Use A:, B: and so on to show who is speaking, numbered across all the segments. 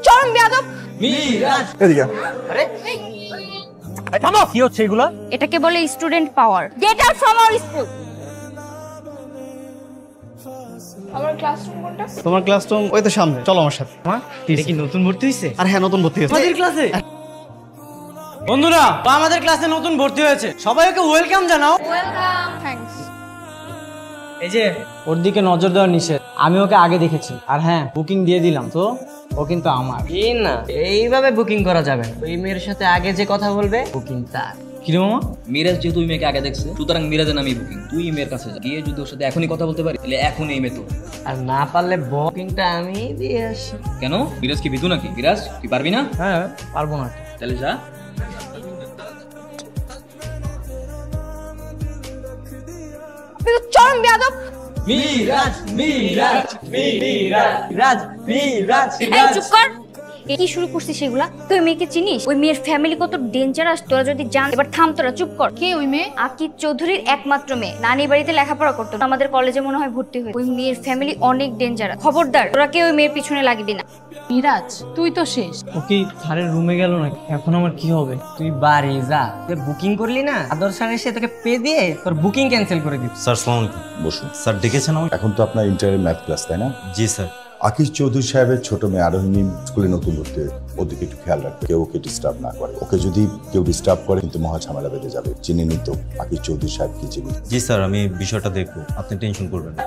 A: চরম বেয়াদব।
B: মিরাজ এদিকে। আরে থামো, কি হচ্ছে এগুলা?
A: এটাকে বলে student power. Get out from our school. আমার ক্লাসরুম কোনটা?
C: তোমার ক্লাসরুম ওই তো সামনে, চলো আমার সাথে। মা, এটা কি নতুন ভর্তি হইছে? আর হ্যাঁ, নতুন ভর্তি হয়েছে আমাদের ক্লাসে। বন্ধুরা, আমাদের ক্লাসে নতুন ভর্তি হয়েছে, সবাই ওকে ওয়েলকাম জানাও।
A: ওয়েলকাম। থ্যাঙ্কস।
C: এই যে ওর দিকে নজর দেওয়া নিষেধ, আমি ওকে আগে দেখেছি। আর হ্যাঁ, বুকিং দিয়ে দিলাম, তো ও কিন্তু আমার। কি না, এইভাবে বুকিং করা যাবে না। ওই মেয়ের সাথে আগে যে কথা বলবে, বুকিং তার। কি রে মামা?
D: মিরাজ যেহেতু তুই মেয়েকে আগে দেখছে, সুতরাং মিরাজের নামই বুকিং। তুই মেয়ের কাছে যা, গিয়ে যদি ওর সাথে এখনই কথা বলতে পারি, তাহলে এখন এই মেয়ে তো।
C: আর না পারলে বুকিংটা আমি দিয়ে আসি।
D: কেন, মিরাজ কি বিধু নাকি? মিরাজ তুই পারবি না?
C: হ্যাঁ, পারবো না।
D: তাহলে যা।
A: চরম বেয়াদব।
C: মিরাজ মিরাজ মিরাজ মিরাজ।
A: এই চুপ কর। কি শুরু করছিস সেগুলা? তুই মেয়েকে চিনিস? ওই মেয়ের ফ্যামিলি কত ডেঞ্জারাস তোরা যদি জান। এবার থাম তোরা, চুপ কর। কে ওই মেয়ে? আকিব চৌধুরীর একমাত্র মেয়ে। নানি বাড়িতে লেখাপড়া করতো, আমাদের কলেজে মনে হয় ভর্তি হয়ে। ওই মেয়ের ফ্যামিলি অনেক ডেঞ্জারাস। খবরদার তোরা কেউ ওই মেয়ের পিছনে লাগবি না।
E: মিরাজ, তুই তো শেষ।
C: ও কি স্যারের রুমে গেল নাকি? এখন আমার কি হবে? তুই বাড়ি যা, তুই বুকিং করলি না, আদর স্যার এসে তোকে পে দিয়ে তোর বুকিং ক্যান্সেল করে দিবি।
F: স্যার আসসালামু আলাইকুম। বসুন। স্যার ডেকেছেন আমাকে? এখন তো আপনার ইন্টারের ম্যাথ ক্লাস, তাই না? জি স্যার। আকিব চৌধুরী সাহেবের ছোট মেয়ে আরোহী স্কুলে নতুন ভর্তি, ওদিকে একটু খেয়াল রাখবে, কেউ ওকে ডিস্টার্ব না করে। ওকে যদি কেউ ডিস্টার্ব করে কিন্তু মহা ঝামেলা বেঁধে যাবে। চিনি নি তো আকিব চৌধুরী সাহেব কি চিনি? জি স্যার, আমি বিষয়টা দেখবো, আপনি টেনশন করবেন না।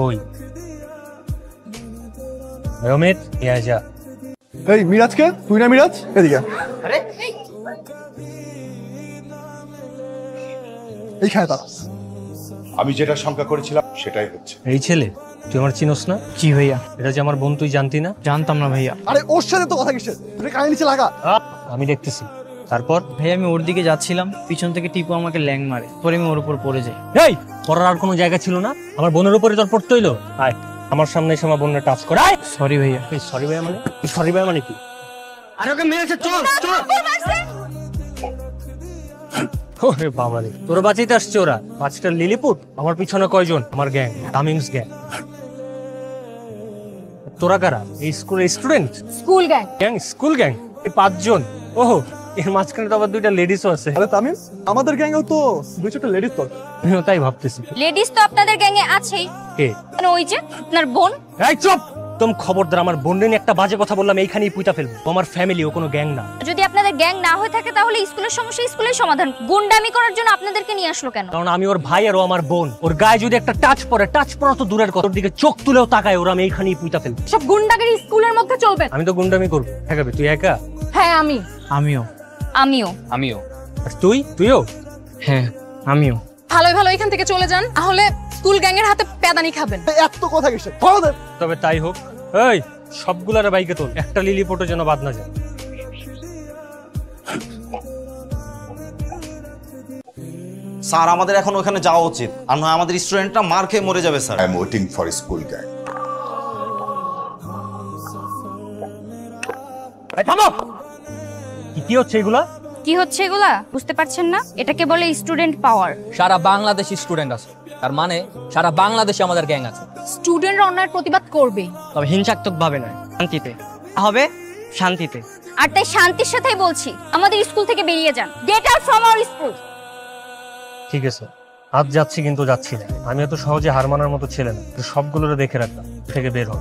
B: ওই রমেশ, নিয়ে যা।
G: এই মিরাজকে, তুই না মিরাজ? এদিকে।
C: আরে
G: এইখানে দাঁড়া।
F: আমি যেটা শঙ্কা করেছিলাম সেটাই হচ্ছে।
B: এই ছেলে, তুই আমার চিনোস না?
C: জি ভাইয়া।
B: এটা যে আমার বোন, তুই জানতি না?
C: জানতাম না ভাইয়া।
G: আরে ওর সাথে তো কথা কিসের? তুই কানে নিচে লাগা।
B: আমি দেখতেছি। তারপর
C: ভাই আমি ওর দিকে যাচ্ছিলাম, পিছন থেকে টিপু আমাকে ল্যাং মারে, পরে আমি ওর উপর পড়ে যাই।
B: এই পড়ার আর কোনো জায়গা ছিল না? আমার বোনের উপরে তোর পড়তে হইলো? আয় আমার সামনে এসে আমার বোনের টাচ কর। আয়।
C: সরি ভাইয়া।
B: সরি ভাই মানে? সরি ভাই মানে কি?
C: আরে ওকে মেরেছে, চল চল।
B: ওরে বাবা রে, তোর বাঁচাইতে আসছে ওরা। 5টা লিলিপুট, আমার পিছনে কয়জন? আমার গ্যাং, কামিংস গ্যাং। তোরা কারা? এই স্কুলের student?
A: School gang.
B: Gang, school gang? এই 5 জন? ওহো, এর মাঝখানে তো আবার 2টা লেডিসও আছে।
G: আরে তামিম, আমাদের গ্যাংয়েও তো 2-4টা লেডিস তো।
B: আমিও তাই ভাবতেছি।
A: লেডিস তো আপনাদের গ্যাংয়ে আছেই।
B: কে?
A: মানে ওই যে আপনার বোন।
B: এই চুপ! তুমি খবরদার আমার বোনের নিয়ে একটা বাজে কথা বললাম এইখানেই পুঁতা ফেলবো। ও আমার ফ্যামিলি, ও কোনো গ্যাং না।
A: যদি আপনাদের গ্যাং না হয়ে থাকে তাহলে স্কুলের সমস্যা স্কুলের সমাধান। গুন্ডামি করার জন্য আপনাদেরকে নিয়ে আসলো কেন?
B: কারণ আমি ওর ভাই আর ও আমার বোন। ওর গায়ে যদি একটা টাচ পড়ে, টাচ পড়া তো দূরের কথা, ওর দিকে চোখ তুলেও তাকায়, ওরা আমি এইখানেই পুঁতা ফেলবো।
A: সব গুন্ডাগিরি স্কুলের মধ্যে চলবে?
B: আমি তো গুন্ডামি করবো। ঠেকাবে তুই একা?
A: হ্যাঁ আমি।
C: আমিও।
A: আমিও।
D: আমিও।
B: আর তুইও?
C: হ্যাঁ আমিও।
E: ভালোই ভালো এখান থেকে চলে যান, তাহলে স্কুল গ্যাং এর হাতে পেদানি খাবেন।
G: এত কথা কিসের? ধরো দে।
B: তবে তাই হোক। এই সবগুলার বাইকে তোল, একটা লিলিপোটো যেন বাদ না যায়।
H: স্যার আমাদের এখন ওখানে যাওয়া উচিত, আর নয় আমাদের স্টুডেন্টরা মার খেয়ে মরে যাবে sir.
F: I am waiting for school gang.
B: থামো! কি হচ্ছে এগুলা?
A: কি হচ্ছে এগুলা? বুঝতে পারছেন না? এটাকে বলে স্টুডেন্ট পাওয়ার।
D: সারা বাংলাদেশি স্টুডেন্ট আছে, তার মানে সারা বাংলাদেশে আমাদের গ্যাং আছে।
E: স্টুডেন্টরা অন্যায়ের প্রতিবাদ করবে,
C: তবে হিংসাত্মক ভাবে নয়, শান্তিতে হবে, শান্তিতে।
A: আর তাই শান্তির সাথেই বলছি, আমাদের স্কুল থেকে বেরিয়ে যান। Get out from our school.
B: ঠিক আছে, আজ যাচ্ছি কিন্তু যাচ্ছি না। আমি এত সহজে হার মানার মতো ছেলে না। সবগুলোরে দেখে রাখলাম, থেকে বের হ।